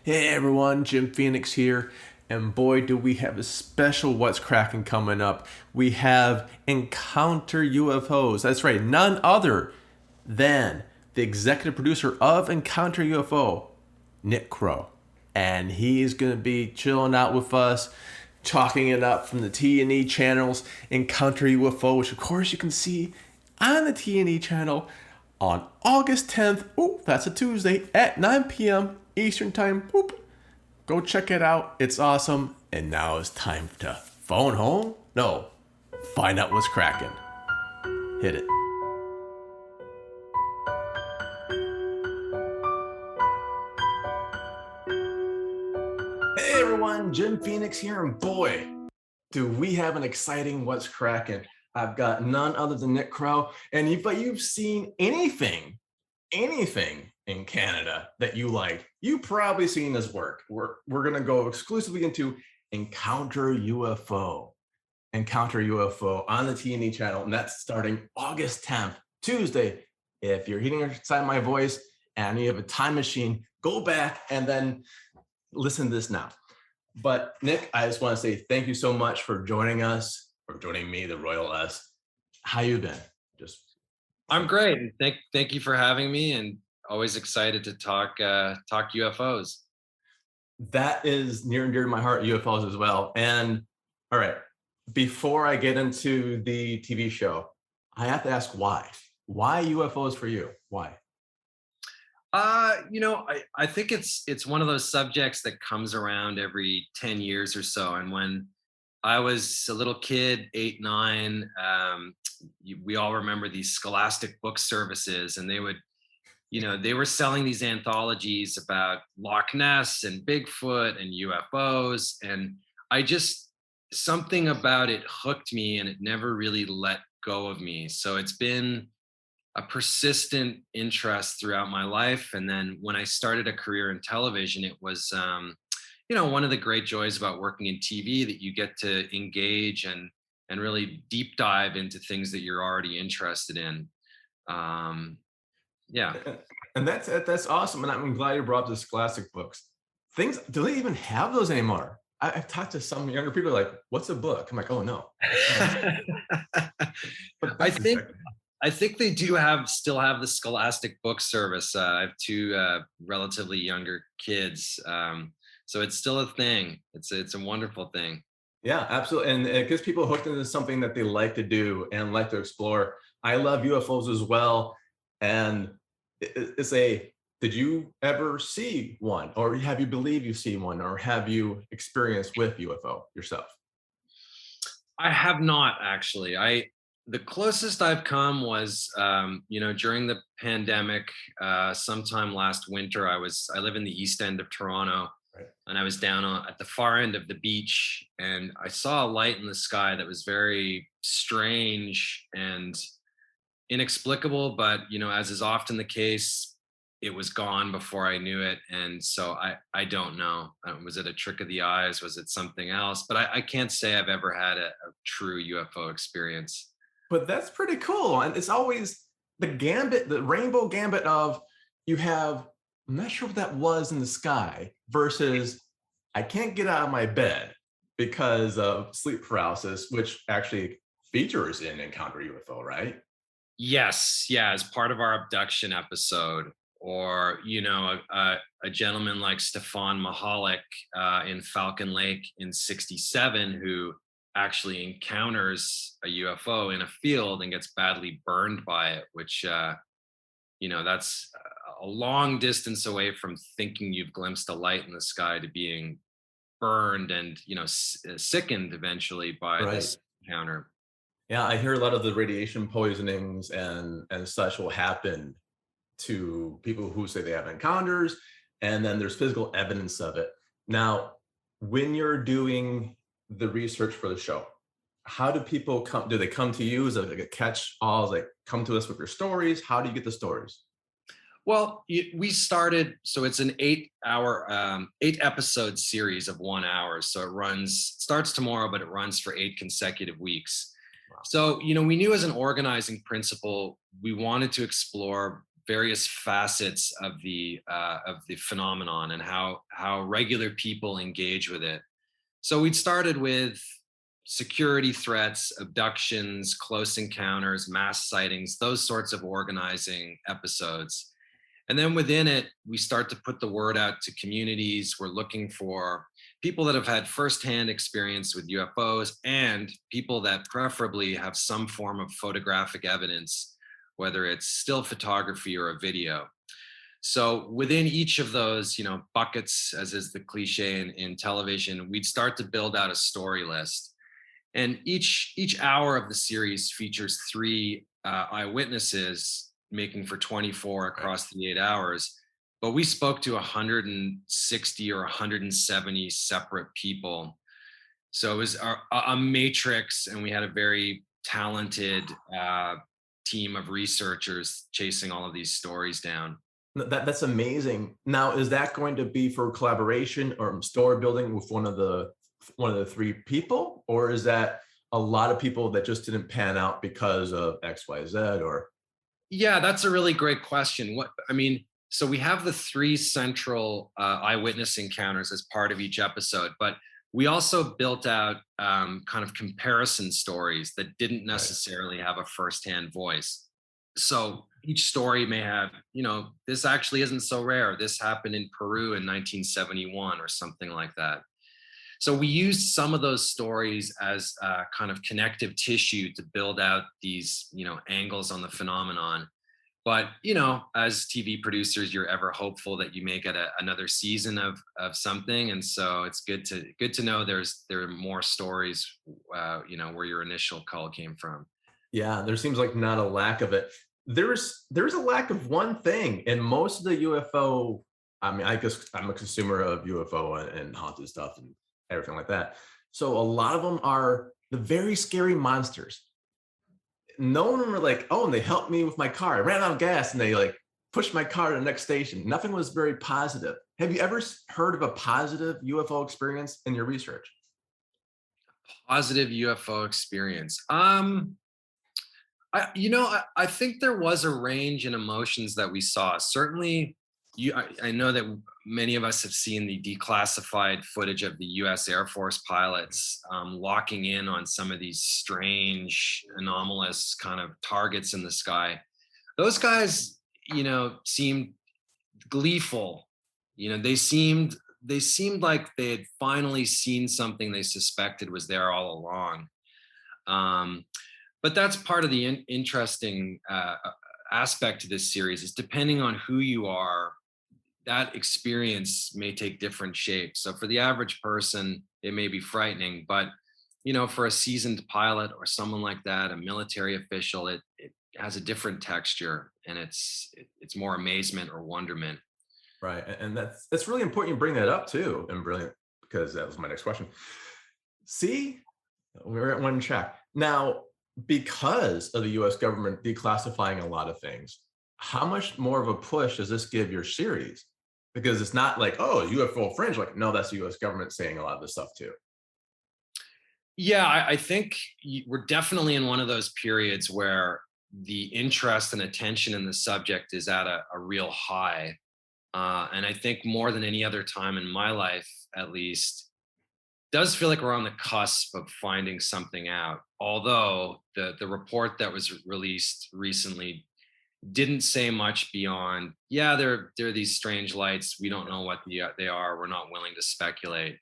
Hey everyone, Jim Phoenix here, and boy, do we have a special What's Kraken coming up. We have Encounter UFOs. That's right, none other than the executive producer of Encounter UFO, Nick Crowe. And he's going to be chilling out with us, talking it up from the T&E channels, Encounter UFO, which of course you can see on the T&E channel on August 10th. Oh, that's a Tuesday at 9 p.m. Eastern Time. Boop. Go check it out. It's awesome. And now it's time to phone home? No. Find out what's cracking. Hit it. Hey everyone, Jim Phoenix here, and boy, do we have an exciting What's Cracking. I've got none other than Nick Crowe, but you've seen anything in Canada that you like, you've probably seen his work. We're gonna go exclusively into Encounter UFO. Encounter UFO on the T&E channel, and that's starting August 10th, Tuesday. If you're hearing inside my voice and you have a time machine, go back and then listen to this now. But Nick, I just want to say thank you so much for joining us, for joining me, the Royal S. How you been? Just I'm great. And thank you for having me, and always excited to talk UFOs. that is near and dear to my heart, UFOs as well. And all right, before I get into the TV show, I have to ask why. Why UFOs for you? Why? I think it's one of those subjects that comes around every 10 years or so. And when I was a little kid, 8, 9, we all remember these scholastic book services, and they were selling these anthologies about Loch Ness and Bigfoot and UFOs. And I just, something about it hooked me, and it never really let go of me. So it's been a persistent interest throughout my life. And then when I started a career in television, it was, one of the great joys about working in TV, that you get to engage and really deep dive into things that you're already interested in. Um, yeah. And that's awesome. And I'm glad you brought up the scholastic books. Things, do they even have those anymore? I've talked to some younger people like, what's a book? I'm like, oh no. But I that's think exactly. I think they do still have the Scholastic book service. I have two relatively younger kids, so it's still a thing. It's a wonderful thing. Yeah, absolutely. And it gets people hooked into something that they like to do and like to explore. I love UFOs as well. And it's a, did you ever see one? Or have you believe you see one? Or have you experienced with UFO yourself? I have not actually. The closest I've come was during the pandemic, sometime last winter. I live in the East End of Toronto, Right. and I was down at the far end of the beach, and I saw a light in the sky that was very strange and inexplicable. But as is often the case, it was gone before I knew it. And so I don't know. Was it a trick of the eyes? Was it something else? But I can't say I've ever had a true UFO experience. But that's pretty cool. And it's always the gambit, the rainbow gambit of you have, I'm not sure what that was in the sky versus I can't get out of my bed because of sleep paralysis, which actually features in Encounter UFO, right? Yes, yeah, as part of our abduction episode, or a gentleman like Stefan Mahalik in Falcon Lake in '67, who actually encounters a UFO in a field and gets badly burned by it, which that's a long distance away from thinking you've glimpsed a light in the sky to being burned and sickened eventually by Right. this encounter. Yeah, I hear a lot of the radiation poisonings and such will happen to people who say they have encounters, and then there's physical evidence of it. Now, when you're doing the research for the show, how do people come? Do they come to you? Is it like a catch all? Like, come to us with your stories? How do you get the stories? Well, we started, so it's an 8 hour, 8 episode series of 1 hour. So starts tomorrow, but it runs for 8 consecutive weeks. Wow. So, we knew as an organizing principle, we wanted to explore various facets of the phenomenon and how regular people engage with it. So we'd started with security threats, abductions, close encounters, mass sightings, those sorts of organizing episodes. And then within it, we start to put the word out to communities. We're looking for people that have had firsthand experience with UFOs and people that preferably have some form of photographic evidence, whether it's still photography or a video. So within each of those, buckets, as is the cliche in television, we'd start to build out a story list. And each hour of the series features three eyewitnesses, making for 24 across the 8 hours. But we spoke to 160 or 170 separate people. So it was a matrix, and we had a very talented team of researchers chasing all of these stories down. That's amazing. Now, is that going to be for collaboration or story building with one of the three people, or is that a lot of people that just didn't pan out because of X, Y, Z? Or Yeah, that's a really great question. So we have the three central eyewitness encounters as part of each episode, but we also built out kind of comparison stories that didn't right, necessarily have a firsthand voice. So each story may have, this actually isn't so rare. This happened in Peru in 1971 or something like that. So we used some of those stories as kind of connective tissue to build out these, angles on the phenomenon. But as TV producers, you're ever hopeful that you may get another season of something, and so it's good to know there are more stories, where your initial call came from. yeah, there seems like not a lack of it. There's a lack of one thing, and most of the UFO. I mean, I guess I'm a consumer of UFO and haunted stuff and everything like that. So a lot of them are the very scary monsters. None of them were like, oh, and they helped me with my car. I ran out of gas and they like pushed my car to the next station. Nothing was very positive. Have you ever heard of a positive UFO experience in your research? Positive UFO experience. I think there was a range in emotions that we saw. Certainly, I know that many of us have seen the declassified footage of the U.S. Air Force pilots locking in on some of these strange, anomalous kind of targets in the sky. Those guys, seemed gleeful. They seemed like they had finally seen something they suspected was there all along. Um, but that's part of the interesting aspect to this series is depending on who you are, that experience may take different shapes. So for the average person, it may be frightening, but for a seasoned pilot or someone like that, a military official, it has a different texture, and it's more amazement or wonderment. Right. And that's really important you bring that up too. And brilliant, because that was my next question. See, we're at one track. Now, because of the US government declassifying a lot of things, how much more of a push does this give your series? Because it's not like, oh, UFO fringe. Like, no, that's the US government saying a lot of this stuff too. Yeah, I think we're definitely in one of those periods where the interest and attention in the subject is at a real high. And I think more than any other time in my life, at least, does feel like we're on the cusp of finding something out. Although the report that was released recently didn't say much beyond, yeah, there are these strange lights. We don't know what they are. We're not willing to speculate.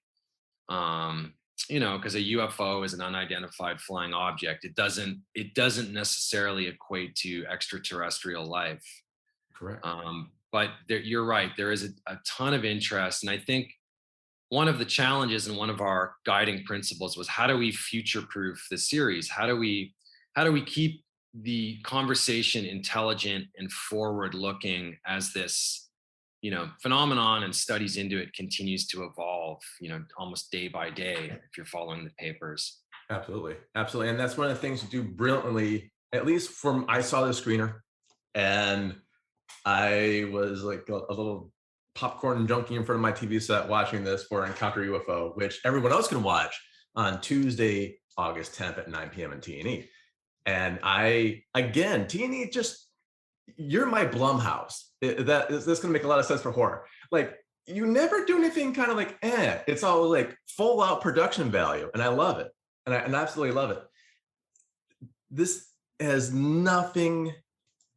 Um, because a UFO is an unidentified flying object. It doesn't necessarily equate to extraterrestrial life. Correct. But you're right. There is a ton of interest, and I think one of the challenges and one of our guiding principles was how do we future proof the series? How do we keep the conversation intelligent and forward looking as this phenomenon and studies into it continues to evolve, almost day by day if you're following the papers. Absolutely. Absolutely. And that's one of the things you do brilliantly, at least from I saw the screener and I was like a little popcorn junkie in front of my TV set watching this for Encounter UFO, which everyone else can watch on Tuesday, August 10th at 9 p.m. in T&E. And I, again, T&E just, you're my Blumhouse. That's going to make a lot of sense for horror. Like, you never do anything kind of like, it's all like full out production value. And I love it. And I absolutely love it. This has nothing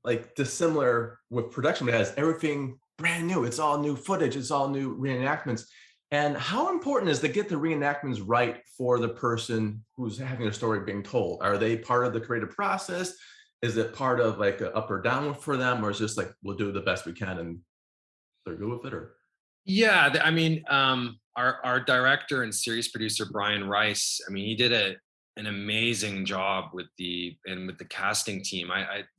like dissimilar with production, but it has everything brand new. It's all new footage. It's all new reenactments. And how important is to get the reenactments right for the person who's having their story being told? Are they part of the creative process? Is it part of like a up or down for them, or is it just like we'll do the best we can and they're good with it? Or Yeah, I mean, our director and series producer Brian Rice. I mean, he did an amazing job with the casting team.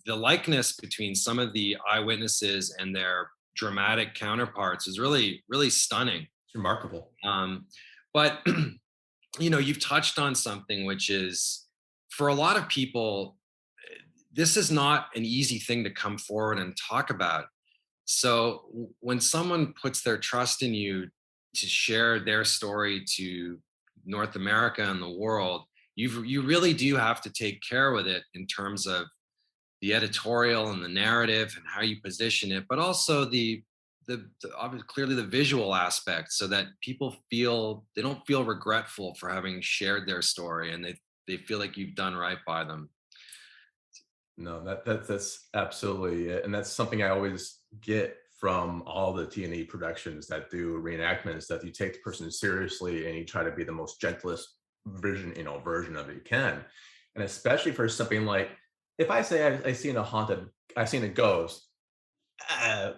The likeness between some of the eyewitnesses and their dramatic counterparts is really stunning. it's remarkable. But you've touched on something which is, for a lot of people, this is not an easy thing to come forward and talk about. So when someone puts their trust in you to share their story to North America and the world, you really do have to take care with it in terms of the editorial and the narrative and how you position it, but also the obviously clearly the visual aspect, so that people they don't feel regretful for having shared their story, and they feel like you've done right by them. No, that's absolutely it. And that's something I always get from all the T&E productions that do reenactments, that you take the person seriously and you try to be the most gentlest version of it you can. And especially for something like, if I say I've seen a ghost,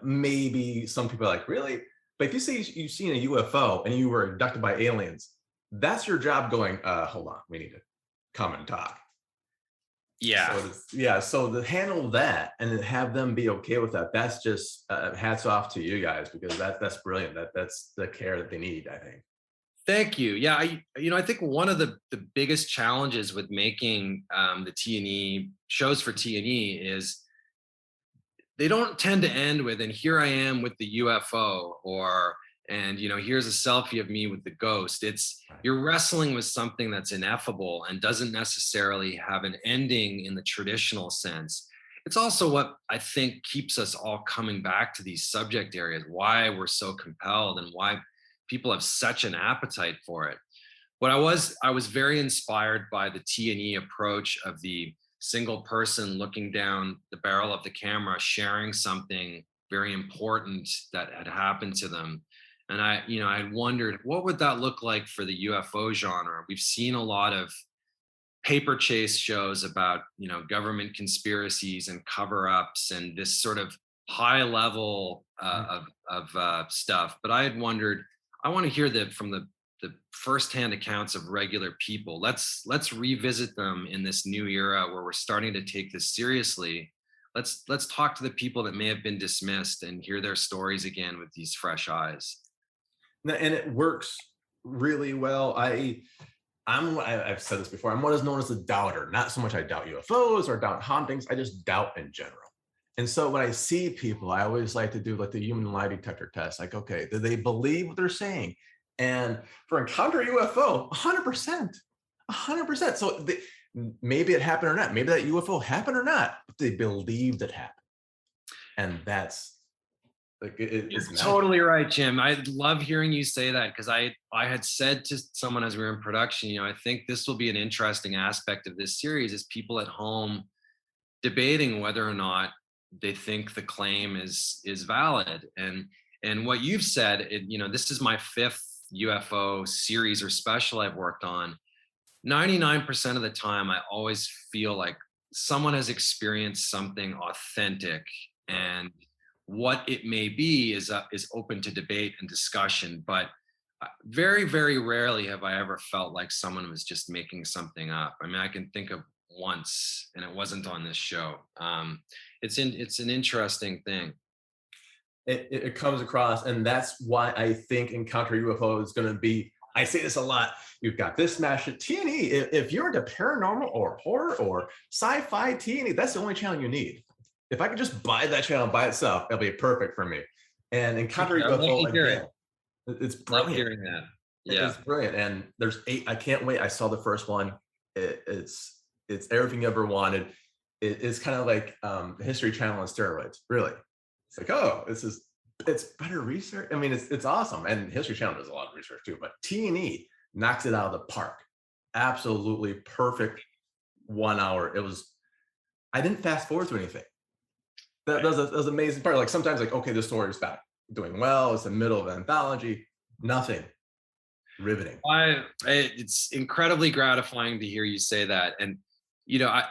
maybe some people are like, really? But if you say you've seen a UFO and you were abducted by aliens, that's your job going, hold on, we need to come and talk. Yeah. So to handle that and then have them be okay with that, that's just hats off to you guys, because that's brilliant. That's the care that they need, I think. Thank you. Yeah, I think one of the biggest challenges with making the T&E shows for T&E is they don't tend to end with, and here I am with the UFO, or, and here's a selfie of me with the ghost. It's, you're wrestling with something that's ineffable and doesn't necessarily have an ending in the traditional sense. It's also what I think keeps us all coming back to these subject areas, why we're so compelled and why people have such an appetite for it. I was very inspired by the T&E approach of the single person looking down the barrel of the camera, sharing something very important that had happened to them. And I wondered, what would that look like for the UFO genre? We've seen a lot of paper chase shows about, government conspiracies and cover-ups and this sort of high level of stuff. But I had wondered, I want to hear from the firsthand accounts of regular people. Let's revisit them in this new era where we're starting to take this seriously. Let's talk to the people that may have been dismissed and hear their stories again with these fresh eyes. And it works really well. I've said this before. I'm what is known as a doubter. Not so much I doubt UFOs or doubt hauntings. I just doubt in general. And so when I see people, I always like to do like the human lie detector test. Like, okay, do they believe what they're saying? And for Encounter UFO, 100%, 100%. So maybe it happened or not. Maybe that UFO happened or not, but they believed it happened. And that's like, You're totally right, Jim. I love hearing you say that, because I had said to someone as we were in production, I think this will be an interesting aspect of this series, is people at home debating whether or not they think the claim is valid. And what you've said, this is my fifth UFO series or special I've worked on. 99% of the time, I always feel like someone has experienced something authentic, and what it may be is open to debate and discussion. But very, very rarely have I ever felt like someone was just making something up. I mean, I can think of once, and it wasn't on this show. It's an interesting thing. It comes across, and that's why I think Encounter UFO is going to be. I say this a lot. You've got this smash it T&E. If you're into paranormal or horror or sci-fi T&E, that's the only channel you need. If I could just buy that channel by itself, that'll be perfect for me. And Encounter UFO again, it's brilliant. Love hearing that. Yeah, it's brilliant. And there's 8. I can't wait. I saw the first one. It's everything you ever wanted. it's kind of like the History Channel on steroids, really. It's like, oh, it's better research. I mean, it's awesome. And History Channel does a lot of research too, but T&E knocks it out of the park. Absolutely perfect 1 hour. I didn't fast forward through anything. That was an amazing part. Like sometimes, like, okay, the story is back doing well. It's the middle of an anthology. Nothing. Riveting. It's incredibly gratifying to hear you say that. And, you know,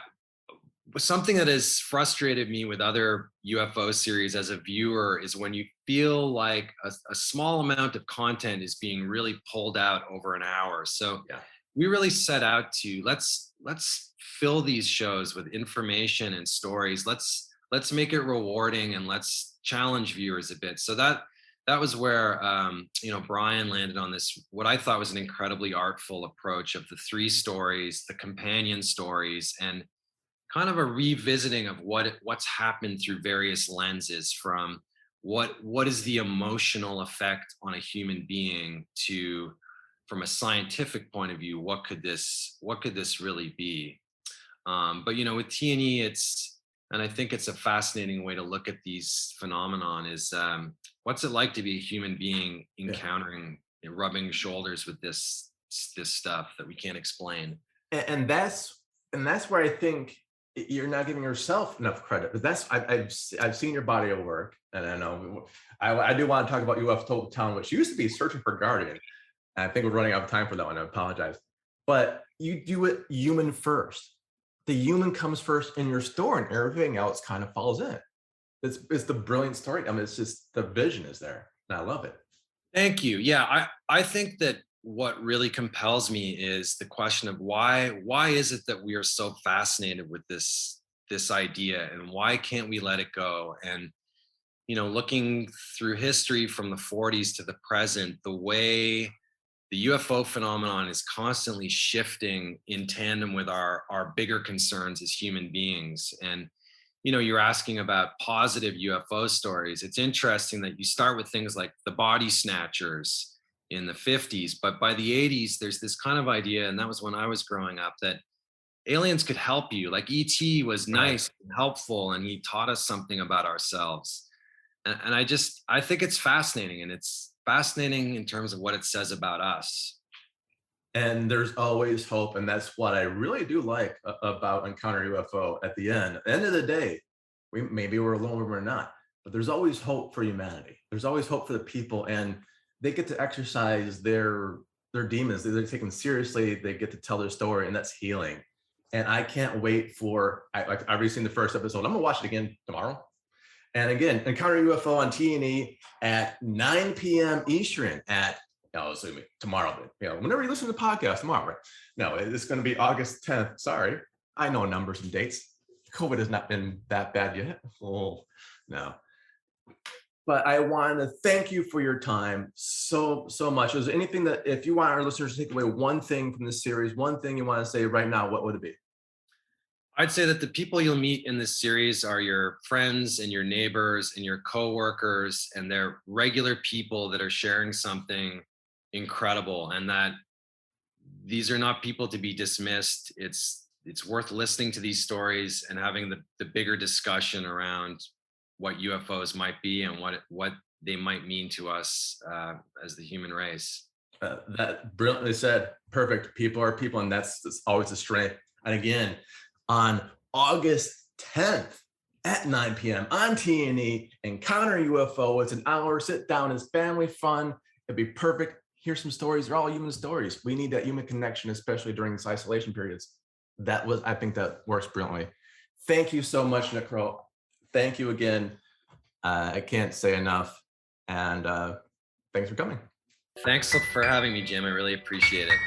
something that has frustrated me with other UFO series as a viewer is when you feel like a small amount of content is being really pulled out over an hour. So Yeah. we really set out to let's fill these shows with information and stories. Let's make it rewarding and let's challenge viewers a bit. So that was where Brian landed on this, what I thought was an incredibly artful approach of the three stories, the companion stories, and kind of a revisiting of what's happened through various lenses, from what is the emotional effect on a human being, to from a scientific point of view, what could this really be. But with T&E, and I think it's a fascinating way to look at these phenomenon, is what's it like to be a human being encountering and rubbing shoulders with this stuff that we can't explain. And that's where I think you're not giving yourself enough credit. But I've seen your body of work, and I know I do want to talk about UFO Town, which used to be Searching for Guardian. And I think we're running out of time for that one. I apologize, but you do it human first. The human comes first in your story, and everything else kind of falls in. It's the brilliant story. I mean, it's just the vision is there, and I love it. Thank you. Yeah, I think that what really compels me is the question of why is it that we are so fascinated with this idea, and why can't we let it go? And looking through history from the 40s to the present, the way the UFO phenomenon is constantly shifting in tandem with our bigger concerns as human beings. And you're asking about positive UFO stories. It's interesting that you start with things like the body snatchers in the 50s, but by the 80s, there's this kind of idea, and that was when I was growing up, that aliens could help you. Like ET was nice and helpful, and he taught us something about ourselves. And I think it's fascinating, and it's fascinating in terms of what it says about us. And there's always hope, and that's what I really do like about Encounter UFO. At the end of the day, we're alone, we're not, but there's always hope for humanity. There's always hope for the people, and they get to exercise their demons. They're taken seriously. They get to tell their story, and that's healing. And I can't wait for. I've already seen the first episode. I'm gonna watch it again tomorrow. And again, Encounter UFO on T&E at 9 p.m. Eastern tomorrow. Whenever you listen to the podcast tomorrow, right? No, it's going to be August 10th. Sorry. I know numbers and dates. COVID has not been that bad yet. Oh, no. But I want to thank you for your time so much. Is there anything that, if you want our listeners to take away one thing from this series, one thing you want to say right now, what would it be? I'd say that the people you'll meet in this series are your friends and your neighbors and your coworkers, and they're regular people that are sharing something incredible, and that these are not people to be dismissed. It's worth listening to these stories and having the bigger discussion around what UFOs might be and what they might mean to us as the human race. That brilliantly said. Perfect. People are people, and that's always a strength. And again, on August 10th at 9 p.m. on T&E, Encounter UFO. It's an hour. Sit down. It's family fun. It'd be perfect. Hear some stories. They're all human stories. We need that human connection, especially during this isolation periods. I think that works brilliantly. Thank you so much, Nick Crowe. Thank you again. I can't say enough. And thanks for coming. Thanks for having me, Jim. I really appreciate it.